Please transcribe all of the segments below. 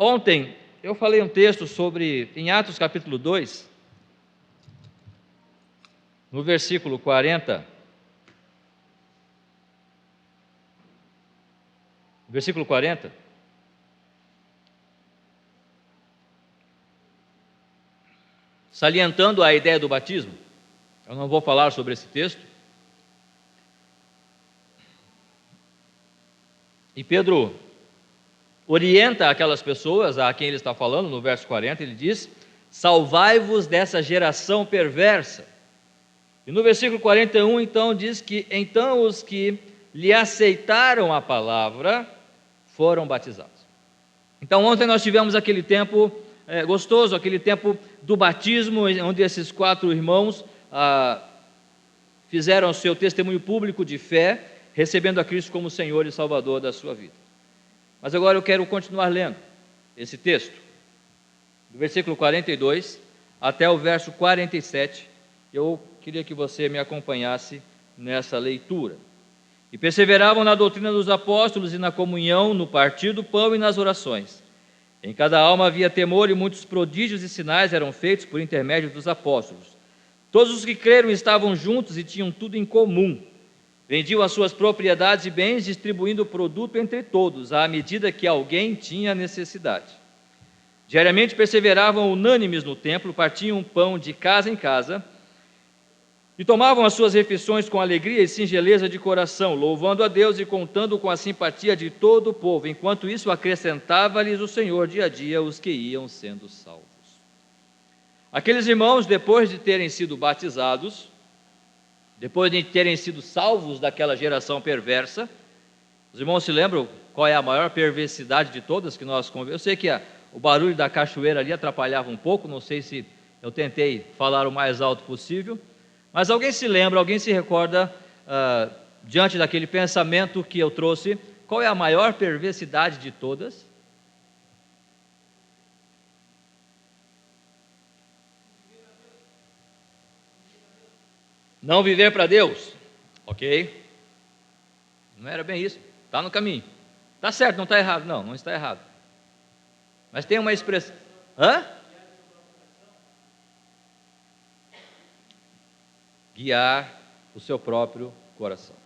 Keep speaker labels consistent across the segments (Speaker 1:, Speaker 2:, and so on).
Speaker 1: Ontem eu falei um texto em Atos capítulo 2, no versículo 40. Versículo 40. Salientando a ideia do batismo. Eu não vou falar sobre esse texto. E Pedro orienta aquelas pessoas a quem ele está falando, no verso 40, ele diz: salvai-vos dessa geração perversa. E no versículo 41, então, diz que então os que lhe aceitaram a palavra foram batizados. Então, ontem nós tivemos aquele tempo gostoso, aquele tempo do batismo, onde esses 4 irmãos fizeram o seu testemunho público de fé, recebendo a Cristo como Senhor e Salvador da sua vida. Mas agora eu quero continuar lendo esse texto, do versículo 42 até o verso 47. Eu queria que você me acompanhasse nessa leitura. E perseveravam na doutrina dos apóstolos e na comunhão, no partir do pão e nas orações. Em cada alma havia temor e muitos prodígios e sinais eram feitos por intermédio dos apóstolos. Todos os que creram estavam juntos e tinham tudo em comum. Vendiam as suas propriedades e bens, distribuindo o produto entre todos, à medida que alguém tinha necessidade. Diariamente perseveravam unânimes no templo, partiam pão de casa em casa, e tomavam as suas refeições com alegria e singeleza de coração, louvando a Deus e contando com a simpatia de todo o povo. Enquanto isso, acrescentava-lhes o Senhor dia a dia os que iam sendo salvos. Aqueles irmãos, depois de terem sido batizados, depois de terem sido salvos daquela geração perversa, os irmãos se lembram qual é a maior perversidade de todas que nós convivemos? Eu sei que o barulho da cachoeira ali atrapalhava um pouco, não sei se eu tentei falar o mais alto possível, mas alguém se lembra, alguém se recorda, diante daquele pensamento que eu trouxe, qual é a maior perversidade de todas? Não viver para Deus, ok? Não era bem isso, está no caminho. Está certo, não está errado, não está errado. Mas tem uma expressão. Guiar o seu próprio coração.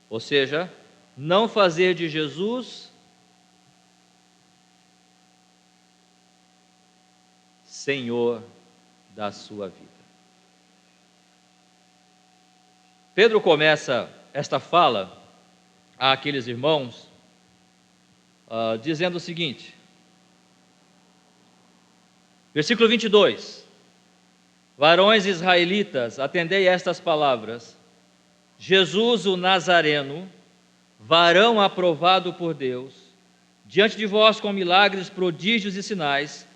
Speaker 1: Ou seja, não fazer de Jesus Senhor da sua vida. Pedro começa esta fala àqueles irmãos dizendo o seguinte, versículo 22, varões israelitas, atendei estas palavras, Jesus o Nazareno, varão aprovado por Deus, diante de vós com milagres, prodígios e sinais,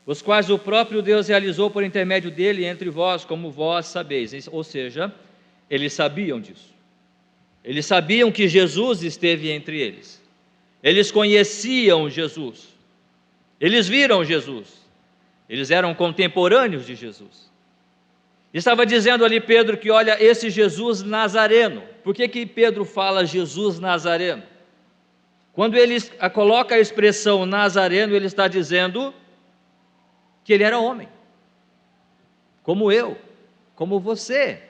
Speaker 1: os quais o próprio Deus realizou por intermédio dele entre vós, como vós sabeis. Ou seja, eles sabiam disso. Eles sabiam que Jesus esteve entre eles. Eles conheciam Jesus. Eles viram Jesus. Eles eram contemporâneos de Jesus. Estava dizendo ali Pedro que, olha, esse Jesus Nazareno. Por que Pedro fala Jesus Nazareno? Quando ele coloca a expressão Nazareno, ele está dizendo que ele era homem. Como eu, como você.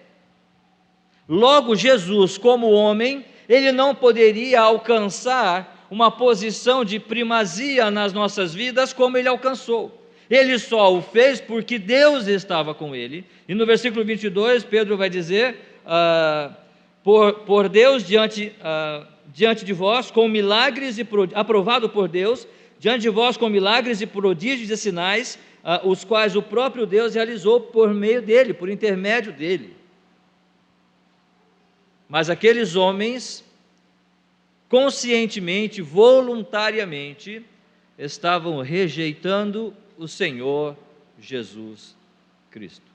Speaker 1: Logo, Jesus, como homem, ele não poderia alcançar uma posição de primazia nas nossas vidas como ele alcançou. Ele só o fez porque Deus estava com ele. E no versículo 22, Pedro vai dizer, por Deus diante de vós, com milagres aprovado por Deus, diante de vós com milagres e prodígios e sinais, os quais o próprio Deus realizou por meio dele, por intermédio dele. Mas aqueles homens, conscientemente, voluntariamente, estavam rejeitando o Senhor Jesus Cristo.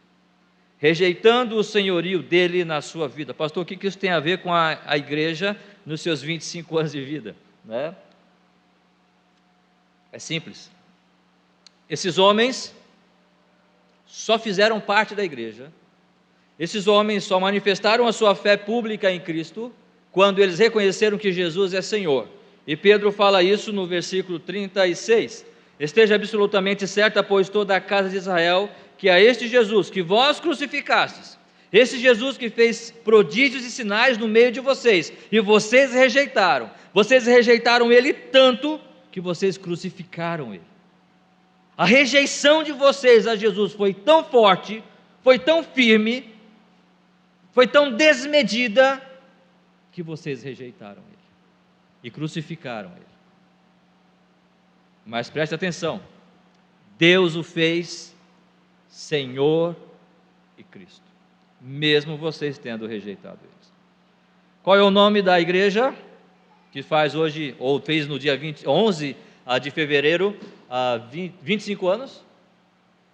Speaker 1: Rejeitando o senhorio dele na sua vida. Pastor, o que isso tem a ver com a igreja nos seus 25 anos de vida? Né? É simples. Esses homens só fizeram parte da igreja. Esses homens só manifestaram a sua fé pública em Cristo quando eles reconheceram que Jesus é Senhor. E Pedro fala isso no versículo 36. esteja absolutamente certa, pois toda a casa de Israel, que a este Jesus que vós crucificastes, esse Jesus que fez prodígios e sinais no meio de vocês, e vocês rejeitaram ele tanto que vocês crucificaram ele. A rejeição de vocês a Jesus foi tão forte, foi tão firme, foi tão desmedida, que vocês rejeitaram ele e crucificaram ele. Mas preste atenção, Deus o fez Senhor e Cristo, mesmo vocês tendo rejeitado ele. Qual é o nome da igreja que faz hoje, ou fez no dia 11 de fevereiro, 25 anos?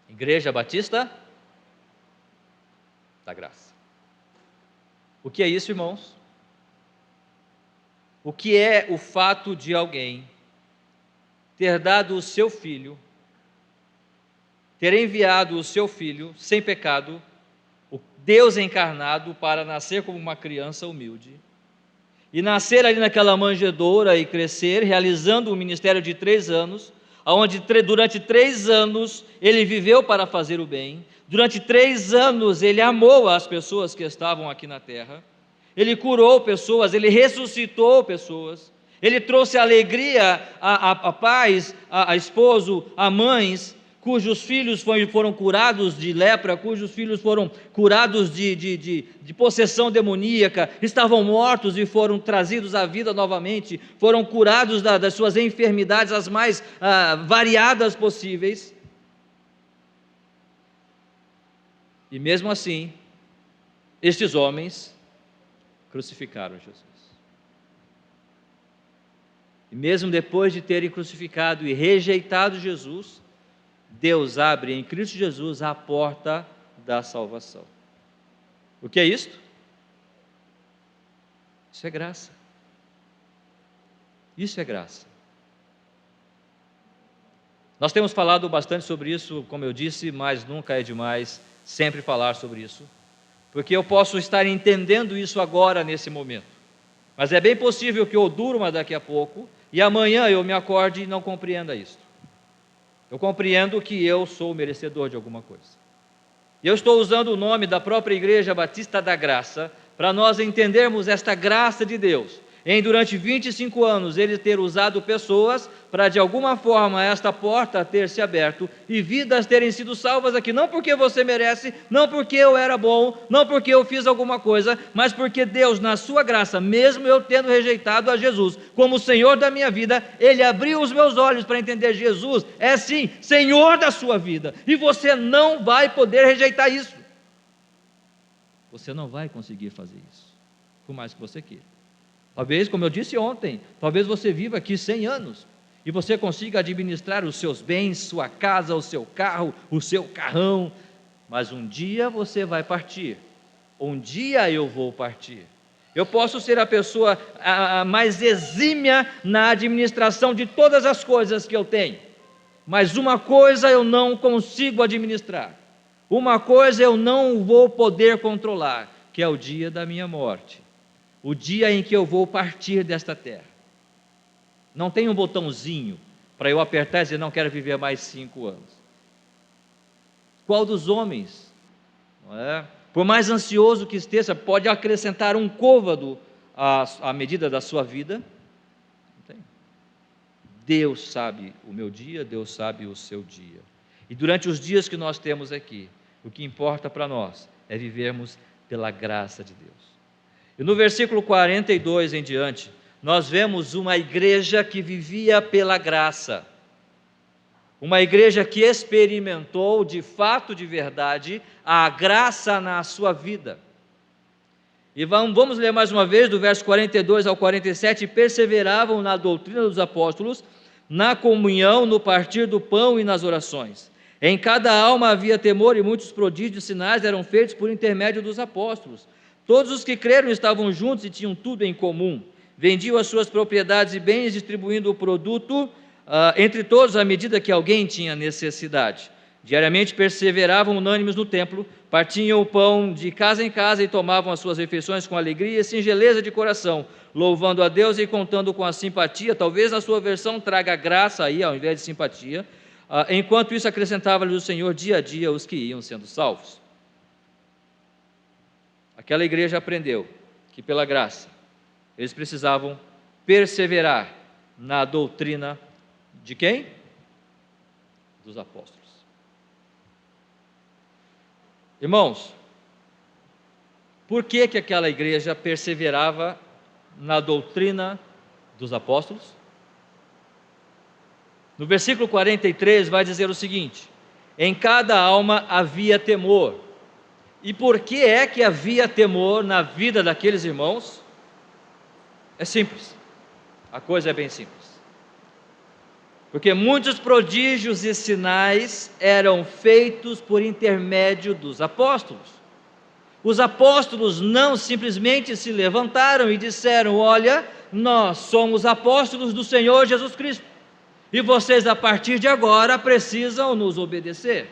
Speaker 1: Igreja Batista da Graça. O que é isso, irmãos? O que é o fato de alguém ter dado o seu filho, ter enviado o seu filho sem pecado, o Deus encarnado, para nascer como uma criança humilde, e nascer ali naquela manjedoura e crescer, realizando um ministério de 3 anos, onde durante 3 anos ele viveu para fazer o bem, durante 3 anos ele amou as pessoas que estavam aqui na terra, ele curou pessoas, ele ressuscitou pessoas, ele trouxe alegria a pais, a esposo, a mães, cujos filhos foram curados de lepra, cujos filhos foram curados de possessão demoníaca, estavam mortos e foram trazidos à vida novamente, foram curados das suas enfermidades as mais variadas possíveis. E mesmo assim, estes homens crucificaram Jesus. E mesmo depois de terem crucificado e rejeitado Jesus, Deus abre em Cristo Jesus a porta da salvação. O que é isto? Isso é graça. Isso é graça. Nós temos falado bastante sobre isso, como eu disse, mas nunca é demais sempre falar sobre isso, porque eu posso estar entendendo isso agora, nesse momento, mas é bem possível que eu durma daqui a pouco e amanhã eu me acorde e não compreenda isso. Eu compreendo que eu sou merecedor de alguma coisa. E eu estou usando o nome da própria Igreja Batista da Graça para nós entendermos esta graça de Deus, em durante 25 anos ele ter usado pessoas para de alguma forma esta porta ter se aberto e vidas terem sido salvas aqui, não porque você merece, não porque eu era bom, não porque eu fiz alguma coisa, mas porque Deus, na sua graça, mesmo eu tendo rejeitado a Jesus como Senhor da minha vida, Ele abriu os meus olhos para entender: Jesus é sim Senhor da sua vida, e você não vai poder rejeitar isso. Você não vai conseguir fazer isso, por mais que você queira. Talvez, como eu disse ontem, talvez você viva aqui 100 anos e você consiga administrar os seus bens, sua casa, o seu carro, o seu carrão, mas um dia você vai partir, um dia eu vou partir. Eu posso ser a pessoa mais exímia na administração de todas as coisas que eu tenho, mas uma coisa eu não consigo administrar, uma coisa eu não vou poder controlar, que é o dia da minha morte. O dia em que eu vou partir desta terra. Não tem um botãozinho para eu apertar e dizer: não quero viver mais 5 anos. Qual dos homens, não é? Por mais ansioso que esteja, pode acrescentar um côvado à medida da sua vida? Não tem. Deus sabe o meu dia, Deus sabe o seu dia. E durante os dias que nós temos aqui, o que importa para nós é vivermos pela graça de Deus. E no versículo 42 em diante, nós vemos uma igreja que vivia pela graça, uma igreja que experimentou de fato, de verdade, a graça na sua vida. E vamos ler mais uma vez, do verso 42 ao 47, perseveravam na doutrina dos apóstolos, na comunhão, no partir do pão e nas orações. Em cada alma havia temor, e muitos prodígios e sinais eram feitos por intermédio dos apóstolos. Todos os que creram estavam juntos e tinham tudo em comum. Vendiam as suas propriedades e bens, distribuindo o produto entre todos à medida que alguém tinha necessidade. Diariamente perseveravam unânimes no templo, partiam o pão de casa em casa e tomavam as suas refeições com alegria e singeleza de coração, louvando a Deus e contando com a simpatia, talvez na sua versão traga graça aí ao invés de simpatia, enquanto isso acrescentava-lhes o Senhor dia a dia os que iam sendo salvos. Aquela igreja aprendeu que pela graça eles precisavam perseverar na doutrina de quem? Dos apóstolos. Irmãos, por que aquela igreja perseverava na doutrina dos apóstolos? No versículo 43 vai dizer o seguinte: em cada alma havia temor. E por que é que havia temor na vida daqueles irmãos? É simples, a coisa é bem simples. Porque muitos prodígios e sinais eram feitos por intermédio dos apóstolos. Os apóstolos não simplesmente se levantaram e disseram: olha, nós somos apóstolos do Senhor Jesus Cristo, e vocês a partir de agora precisam nos obedecer.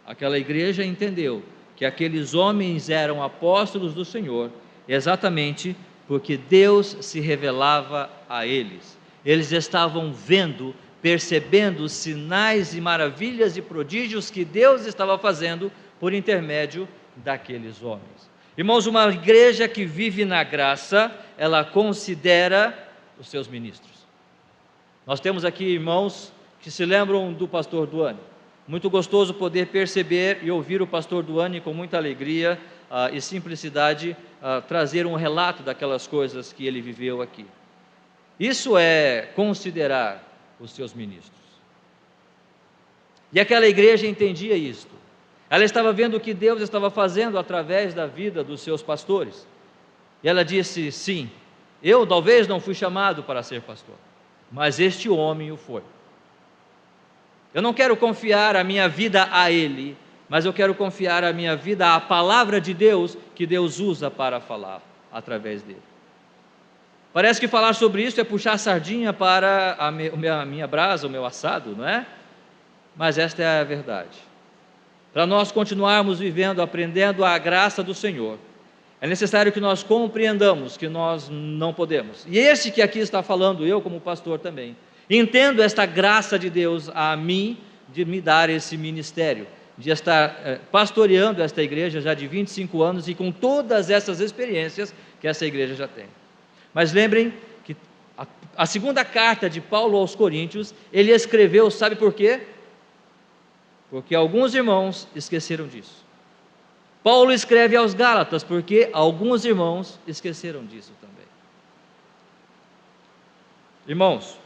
Speaker 1: Aquela igreja entendeu que aqueles homens eram apóstolos do Senhor exatamente porque Deus se revelava a eles. Eles estavam vendo, percebendo os sinais e maravilhas e prodígios que Deus estava fazendo por intermédio daqueles homens. Irmãos, uma igreja que vive na graça, ela considera os seus ministros. Nós temos aqui irmãos que se lembram do pastor Duane. Muito gostoso poder perceber e ouvir o pastor Duane com muita alegria e simplicidade trazer um relato daquelas coisas que ele viveu aqui. Isso é considerar os seus ministros. E aquela igreja entendia isto. Ela estava vendo o que Deus estava fazendo através da vida dos seus pastores. E ela disse: sim, eu talvez não fui chamado para ser pastor, mas este homem o foi. Eu não quero confiar a minha vida a ele, mas eu quero confiar a minha vida à palavra de Deus, que Deus usa para falar através dele. Parece que falar sobre isso é puxar a sardinha para a minha brasa, o meu assado, não é? Mas esta é a verdade. Para nós continuarmos vivendo, aprendendo a graça do Senhor, é necessário que nós compreendamos que nós não podemos. E esse que aqui está falando, eu como pastor também, entendo esta graça de Deus a mim, de me dar esse ministério, de estar pastoreando esta igreja já de 25 anos e com todas essas experiências que essa igreja já tem. Mas lembrem que a segunda carta de Paulo aos Coríntios, ele escreveu, sabe por quê? Porque alguns irmãos esqueceram disso. Paulo escreve aos Gálatas, porque alguns irmãos esqueceram disso também. Irmãos,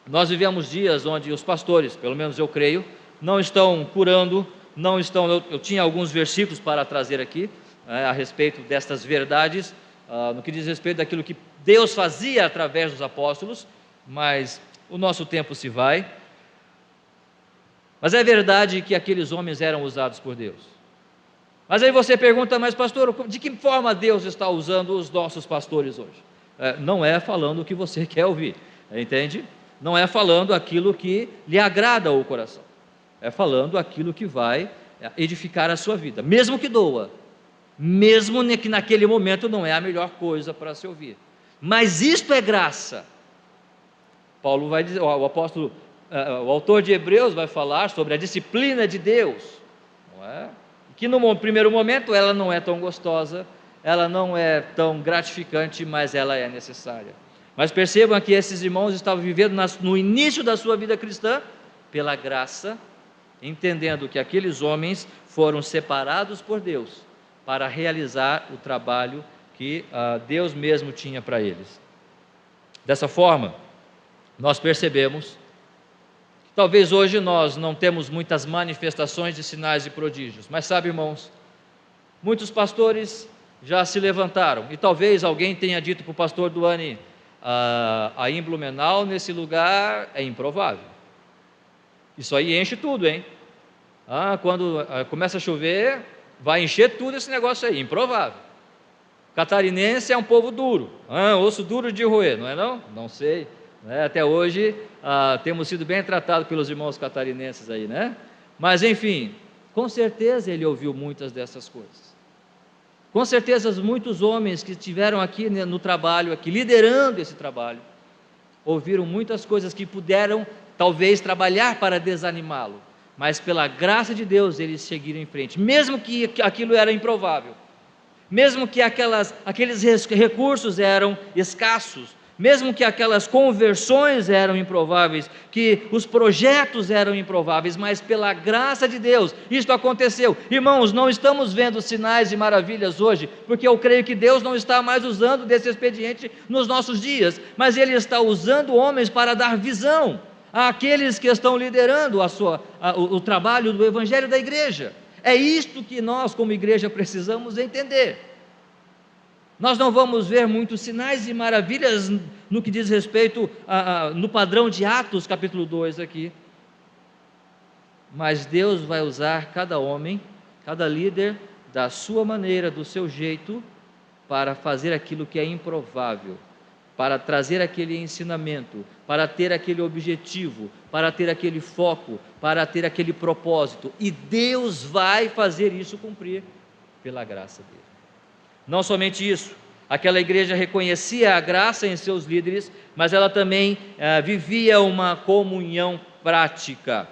Speaker 1: nós vivemos dias onde os pastores, pelo menos eu creio, não estão curando, não estão. Eu tinha alguns versículos para trazer aqui a respeito destas verdades, no que diz respeito daquilo que Deus fazia através dos apóstolos, mas o nosso tempo se vai. Mas é verdade que aqueles homens eram usados por Deus. Mas aí você pergunta: mas pastor, de que forma Deus está usando os nossos pastores hoje? Não é falando o que você quer ouvir, entende? Não é falando aquilo que lhe agrada ao coração, é falando aquilo que vai edificar a sua vida, mesmo que doa, mesmo que naquele momento não é a melhor coisa para se ouvir, mas isto é graça. Paulo vai dizer, o apóstolo, o autor de Hebreus vai falar sobre a disciplina de Deus, não é? Que no primeiro momento ela não é tão gostosa, ela não é tão gratificante, mas ela é necessária. Mas percebam que esses irmãos estavam vivendo no início da sua vida cristã, pela graça, entendendo que aqueles homens foram separados por Deus para realizar o trabalho que Deus mesmo tinha para eles. Dessa forma, nós percebemos que talvez hoje nós não temos muitas manifestações de sinais e prodígios, mas sabe, irmãos, muitos pastores já se levantaram, e talvez alguém tenha dito para o pastor Duane: aí em Blumenau, nesse lugar, é improvável. Isso aí enche tudo, hein? Quando começa a chover, vai encher tudo esse negócio aí, improvável. Catarinense é um povo duro, osso duro de roer, não é não? Não sei, né? Até hoje temos sido bem tratados pelos irmãos catarinenses aí, né? Mas enfim, com certeza ele ouviu muitas dessas coisas. Com certeza muitos homens que estiveram aqui no trabalho, aqui liderando esse trabalho, ouviram muitas coisas que puderam talvez trabalhar para desanimá-lo, mas pela graça de Deus eles seguiram em frente, mesmo que aquilo era improvável, mesmo que aqueles recursos eram escassos, mesmo que aquelas conversões eram improváveis, que os projetos eram improváveis, mas pela graça de Deus, isto aconteceu. Irmãos, não estamos vendo sinais e maravilhas hoje, porque eu creio que Deus não está mais usando desse expediente nos nossos dias, mas Ele está usando homens para dar visão àqueles que estão liderando o trabalho do Evangelho da igreja. É isto que nós como igreja precisamos entender. Nós não vamos ver muitos sinais e maravilhas no que diz respeito no padrão de Atos capítulo 2 aqui, mas Deus vai usar cada homem, cada líder da sua maneira, do seu jeito, para fazer aquilo que é improvável, para trazer aquele ensinamento, para ter aquele objetivo, para ter aquele foco, para ter aquele propósito, e Deus vai fazer isso cumprir pela graça dele. Não somente isso, aquela igreja reconhecia a graça em seus líderes, mas ela também vivia uma comunhão prática.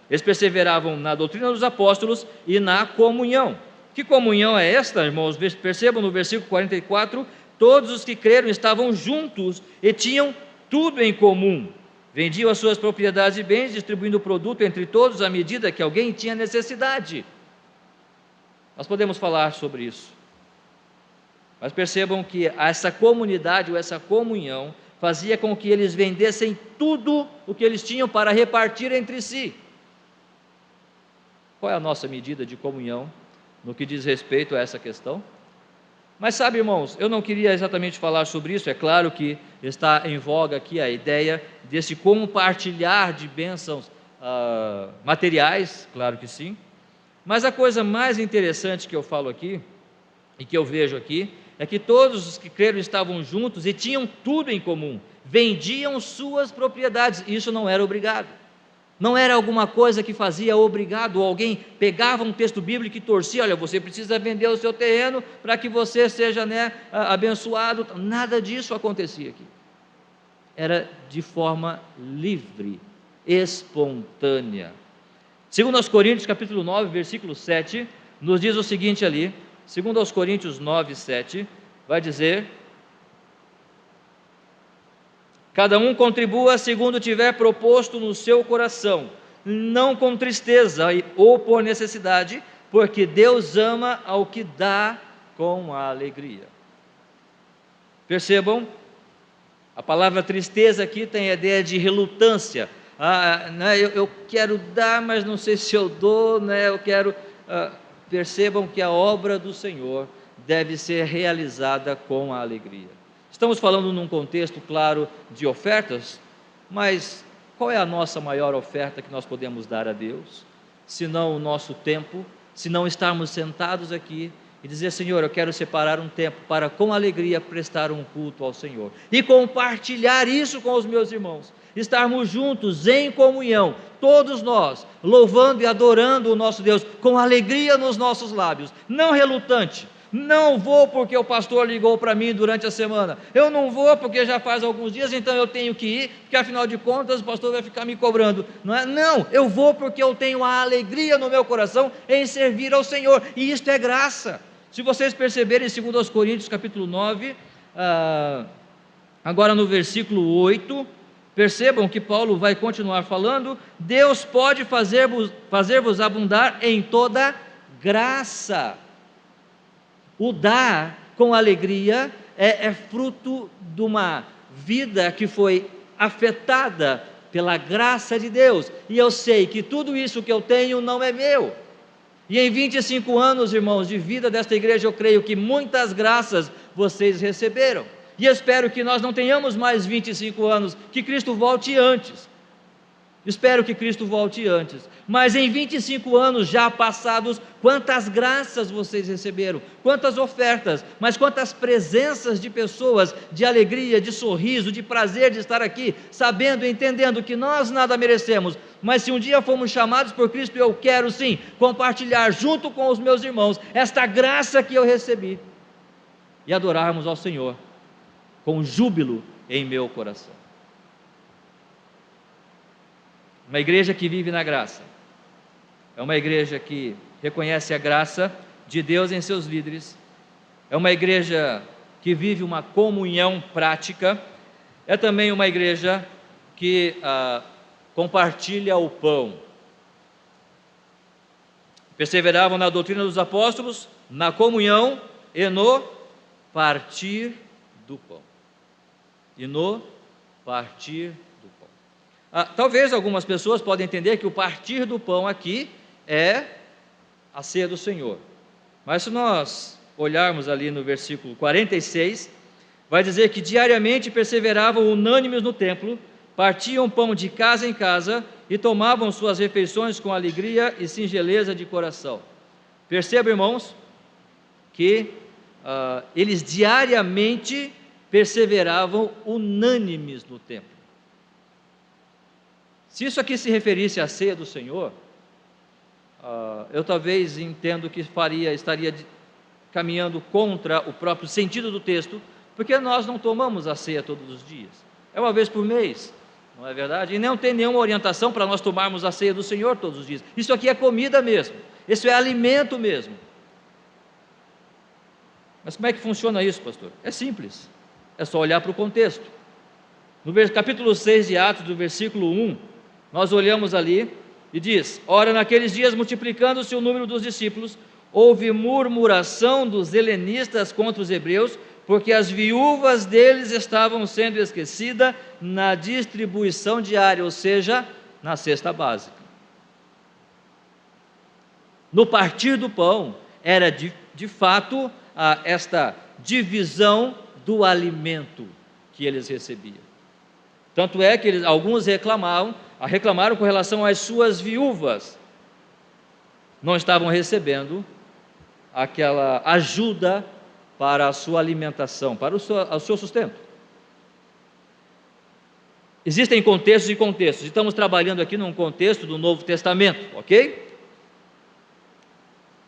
Speaker 1: Eles perseveravam na doutrina dos apóstolos e na comunhão. Que comunhão é esta, irmãos? Percebam no versículo 44, todos os que creram estavam juntos e tinham tudo em comum. Vendiam as suas propriedades e bens, distribuindo o produto entre todos à medida que alguém tinha necessidade. Nós podemos falar sobre isso, mas percebam que essa comunidade ou essa comunhão fazia com que eles vendessem tudo o que eles tinham para repartir entre si. Qual é a nossa medida de comunhão no que diz respeito a essa questão? Mas sabe, irmãos, eu não queria exatamente falar sobre isso. É claro que está em voga aqui a ideia desse compartilhar de bênçãos materiais, claro que sim. Mas a coisa mais interessante que eu falo aqui, e que eu vejo aqui, é que todos os que creram estavam juntos e tinham tudo em comum, vendiam suas propriedades. Isso não era obrigado, não era alguma coisa que fazia obrigado, ou alguém pegava um texto bíblico e torcia, olha, você precisa vender o seu terreno para que você seja abençoado. Nada disso acontecia aqui, era de forma livre, espontânea. Segundo aos Coríntios capítulo 9, versículo 7, nos diz o seguinte ali, segundo aos Coríntios 9, 7, vai dizer: cada um contribua segundo tiver proposto no seu coração, não com tristeza ou por necessidade, porque Deus ama ao que dá com alegria. Percebam, a palavra tristeza aqui tem a ideia de relutância. Eu quero dar, mas não sei se eu dou, eu quero... Percebam que a obra do Senhor deve ser realizada com a alegria. Estamos falando num contexto, claro, de ofertas, mas qual é a nossa maior oferta que nós podemos dar a Deus? Se não o nosso tempo, se não estarmos sentados aqui e dizer, Senhor, eu quero separar um tempo para com alegria prestar um culto ao Senhor e compartilhar isso com os meus irmãos, estarmos juntos em comunhão, todos nós, louvando e adorando o nosso Deus, com alegria nos nossos lábios, não relutante. Não vou porque o pastor ligou para mim durante a semana, eu não vou porque já faz alguns dias, então eu tenho que ir, porque afinal de contas o pastor vai ficar me cobrando, não, eu vou porque eu tenho a alegria no meu coração em servir ao Senhor, e isto é graça. Se vocês perceberem, segundo aos Coríntios capítulo 9, agora no versículo 8, percebam que Paulo vai continuar falando, Deus pode fazer-vos abundar em toda graça. O dar com alegria é fruto de uma vida que foi afetada pela graça de Deus, e eu sei que tudo isso que eu tenho não é meu, e em 25 anos, irmãos, de vida desta igreja, eu creio que muitas graças vocês receberam, e espero que nós não tenhamos mais 25 anos, que Cristo volte antes, Espero que Cristo volte antes. Mas em 25 anos já passados, quantas graças vocês receberam, quantas ofertas, mas quantas presenças de pessoas, de alegria, de sorriso, de prazer de estar aqui, sabendo e entendendo que nós nada merecemos, mas se um dia fomos chamados por Cristo, eu quero sim compartilhar junto com os meus irmãos esta graça que eu recebi e adorarmos ao Senhor com júbilo em meu coração. Uma igreja que vive na graça é uma igreja que reconhece a graça de Deus em seus líderes, é uma igreja que vive uma comunhão prática, é também uma igreja que compartilha o pão. Perseveravam na doutrina dos apóstolos, na comunhão e no partir do pão. E no partir do pão. Talvez algumas pessoas podem entender que o partir do pão aqui é a ceia do Senhor. Mas se nós olharmos ali no versículo 46, vai dizer que diariamente perseveravam unânimes no templo, partiam pão de casa em casa e tomavam suas refeições com alegria e singeleza de coração. Perceba, irmãos, que eles diariamente perseveravam unânimes no templo. Se isso aqui se referisse à ceia do Senhor, eu talvez entendo que estaria caminhando contra o próprio sentido do texto, porque nós não tomamos a ceia todos os dias, é uma vez por mês, não é verdade? E não tem nenhuma orientação para nós tomarmos a ceia do Senhor todos os dias. Isso aqui é comida mesmo, isso é alimento mesmo. Mas como é que funciona isso, pastor? É simples, é só olhar para o contexto. No capítulo 6 de Atos, do versículo 1, nós olhamos ali e diz: ora, naqueles dias, multiplicando-se o número dos discípulos, houve murmuração dos helenistas contra os hebreus, porque as viúvas deles estavam sendo esquecidas na distribuição diária, ou seja, na cesta básica. No partir do pão, era de fato esta divisão do alimento que eles recebiam. Tanto é que alguns reclamaram com relação às suas viúvas, não estavam recebendo aquela ajuda para a sua alimentação, para o seu sustento. Existem contextos e contextos, estamos trabalhando aqui num contexto do Novo Testamento, ok?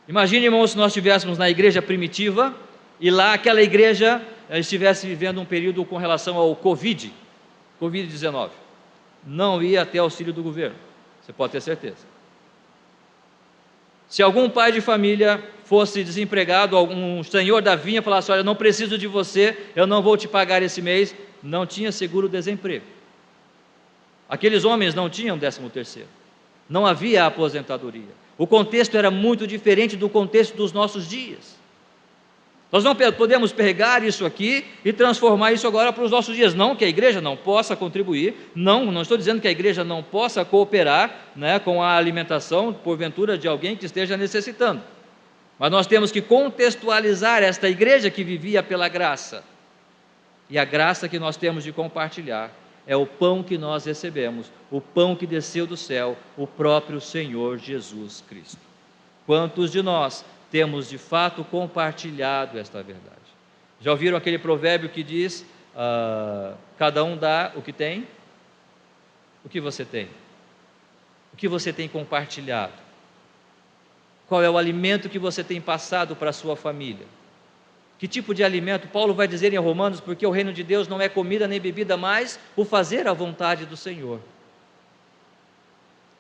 Speaker 1: Imagine, irmãos, se nós estivéssemos na igreja primitiva e lá aquela igreja estivesse vivendo um período com relação ao Covid-19, não ia ter auxílio do governo, você pode ter certeza. Se algum pai de família fosse desempregado, algum senhor da vinha falasse: olha, eu não preciso de você, eu não vou te pagar esse mês, não tinha seguro-desemprego. Aqueles homens não tinham 13º, não havia aposentadoria. O contexto era muito diferente do contexto dos nossos dias. Nós não podemos pegar isso aqui e transformar isso agora para os nossos dias. Não que a igreja não possa contribuir, não estou dizendo que a igreja não possa cooperar, com a alimentação, porventura, de alguém que esteja necessitando. Mas nós temos que contextualizar esta igreja que vivia pela graça. E a graça que nós temos de compartilhar é o pão que nós recebemos, o pão que desceu do céu, o próprio Senhor Jesus Cristo. Quantos de nós temos de fato compartilhado esta verdade? Já ouviram aquele provérbio que diz: cada um dá o que tem? O que você tem? O que você tem compartilhado? Qual é o alimento que você tem passado para a sua família? Que tipo de alimento? Paulo vai dizer em Romanos: porque o reino de Deus não é comida nem bebida, mas o fazer a vontade do Senhor.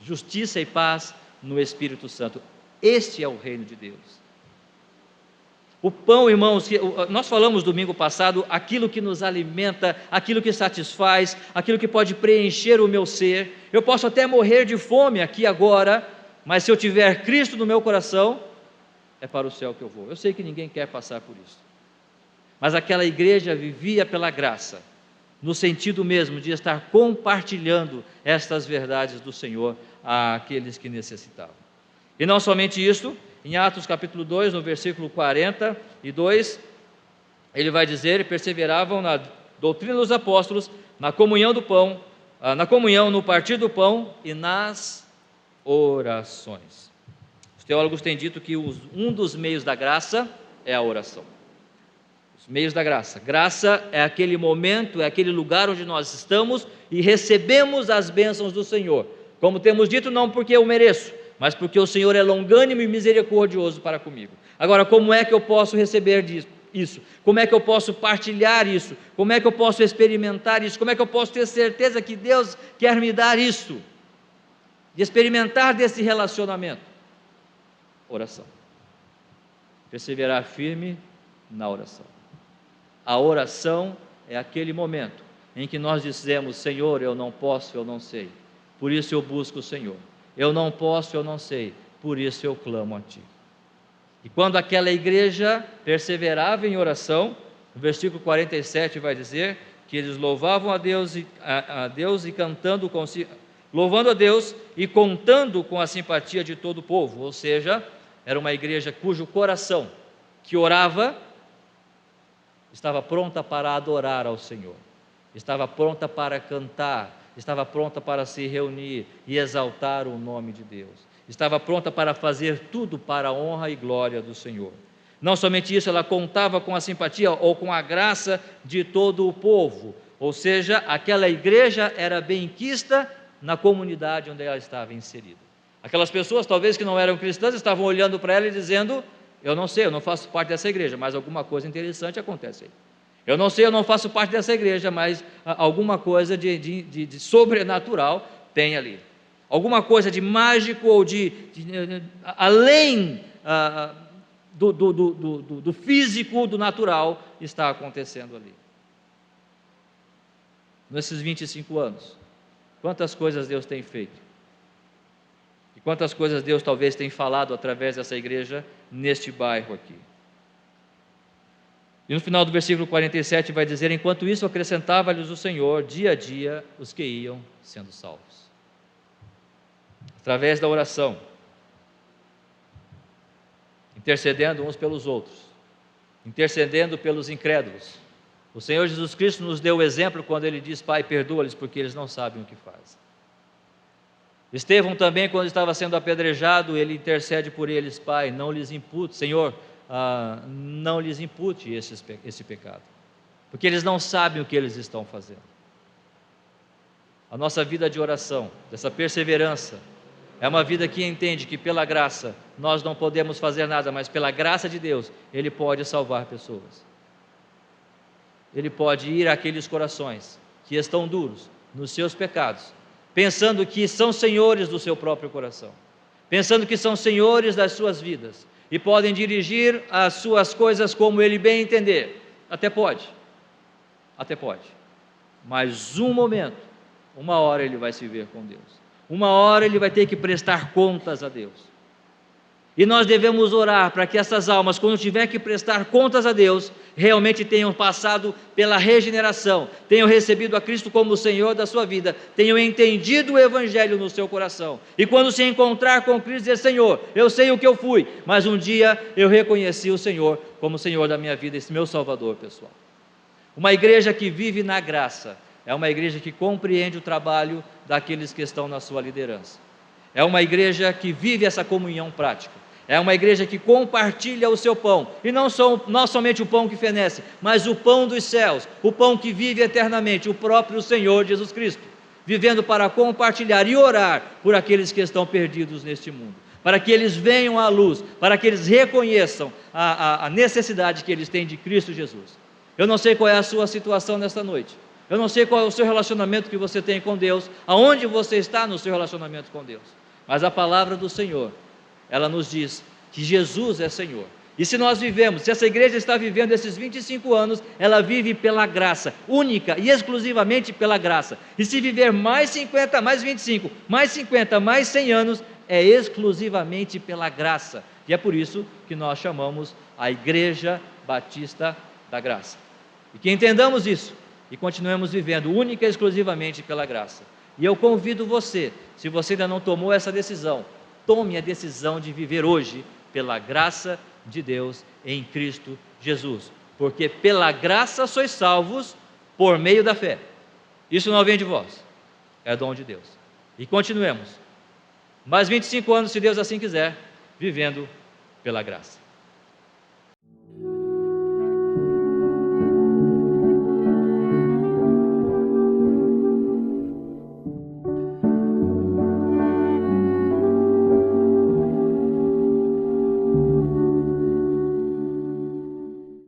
Speaker 1: Justiça e paz no Espírito Santo. Este é o reino de Deus. O pão, irmãos, nós falamos domingo passado, aquilo que nos alimenta, aquilo que satisfaz, aquilo que pode preencher o meu ser. Eu posso até morrer de fome aqui agora, mas se eu tiver Cristo no meu coração, é para o céu que eu vou. Eu sei que ninguém quer passar por isso, mas aquela igreja vivia pela graça, no sentido mesmo de estar compartilhando estas verdades do Senhor àqueles que necessitavam. E não somente isso, em Atos capítulo 2, no versículo 42, ele vai dizer: perseveravam na doutrina dos apóstolos, na comunhão do pão, na comunhão, no partir do pão e nas orações. Os teólogos têm dito que um dos meios da graça é a oração. Os meios da graça. Graça é aquele momento, é aquele lugar onde nós estamos e recebemos as bênçãos do Senhor. Como temos dito, não porque eu mereço, mas porque o Senhor é longânimo e misericordioso para comigo. Agora, como é que eu posso receber isso? Como é que eu posso partilhar isso? Como é que eu posso experimentar isso? Como é que eu posso ter certeza que Deus quer me dar isso? De experimentar desse relacionamento? Oração. Perseverar firme na oração. A oração é aquele momento em que nós dizemos: Senhor, eu não posso, eu não sei, por isso eu busco o Senhor. Eu não posso, eu não sei, por isso eu clamo a Ti. E quando aquela igreja perseverava em oração, o versículo 47 vai dizer que eles louvavam a Deus e cantando louvando a Deus e contando com a simpatia de todo o povo. Ou seja, era uma igreja cujo coração, que orava, estava pronta para adorar ao Senhor, estava pronta para cantar, estava pronta para se reunir e exaltar o nome de Deus, estava pronta para fazer tudo para a honra e glória do Senhor. Não somente isso, ela contava com a simpatia ou com a graça de todo o povo, ou seja, aquela igreja era benquista na comunidade onde ela estava inserida. Aquelas pessoas, talvez que não eram cristãs, estavam olhando para ela e dizendo: eu não sei, eu não faço parte dessa igreja, mas alguma coisa interessante acontece aí. Eu não sei, eu não faço parte dessa igreja, mas alguma coisa de sobrenatural tem ali. Alguma coisa de mágico ou além do físico, do natural, está acontecendo ali. Nesses 25 anos, quantas coisas Deus tem feito? E quantas coisas Deus talvez tem falado através dessa igreja neste bairro aqui? E no final do versículo 47 vai dizer: enquanto isso acrescentava-lhes o Senhor dia a dia os que iam sendo salvos. Através da oração, intercedendo uns pelos outros, intercedendo pelos incrédulos. O Senhor Jesus Cristo nos deu o exemplo quando Ele diz: Pai, perdoa-lhes porque eles não sabem o que fazem. Estevão também, quando estava sendo apedrejado, ele intercede por eles: Pai, não lhes impute, Senhor, não lhes impute esse pecado, porque eles não sabem o que eles estão fazendo. A nossa vida de oração, dessa perseverança, é uma vida que entende que pela graça nós não podemos fazer nada, mas pela graça de Deus Ele pode salvar pessoas. Ele pode ir àqueles corações que estão duros nos seus pecados, pensando que são senhores do seu próprio coração, pensando que são senhores das suas vidas e podem dirigir as suas coisas como Ele bem entender. Até pode, mas um momento, uma hora ele vai se ver com Deus, uma hora ele vai ter que prestar contas a Deus. E nós devemos orar para que essas almas, quando tiver que prestar contas a Deus, realmente tenham passado pela regeneração, tenham recebido a Cristo como o Senhor da sua vida, tenham entendido o Evangelho no seu coração, e quando se encontrar com Cristo, dizer: Senhor, eu sei o que eu fui, mas um dia eu reconheci o Senhor como o Senhor da minha vida, esse meu Salvador pessoal. Uma igreja que vive na graça é uma igreja que compreende o trabalho daqueles que estão na sua liderança, é uma igreja que vive essa comunhão prática, é uma igreja que compartilha o seu pão, e não somente o pão que fenece, mas o pão dos céus, o pão que vive eternamente, o próprio Senhor Jesus Cristo, vivendo para compartilhar e orar por aqueles que estão perdidos neste mundo, para que eles venham à luz, para que eles reconheçam a necessidade que eles têm de Cristo Jesus. Eu não sei qual é a sua situação nesta noite, eu não sei qual é o seu relacionamento que você tem com Deus, aonde você está no seu relacionamento com Deus, mas a palavra do Senhor, ela nos diz que Jesus é Senhor. E se nós vivemos, se essa igreja está vivendo esses 25 anos, ela vive pela graça, única e exclusivamente pela graça. E se viver mais 50, mais 25, mais 50, mais 100 anos, é exclusivamente pela graça. E é por isso que nós chamamos a Igreja Batista da Graça. E que entendamos isso e continuemos vivendo única e exclusivamente pela graça. E eu convido você, se você ainda não tomou essa decisão, tome a decisão de viver hoje pela graça de Deus em Cristo Jesus, porque pela graça sois salvos por meio da fé. Isso não vem de vós, é dom de Deus. E continuemos mais 25 anos, se Deus assim quiser, vivendo pela graça.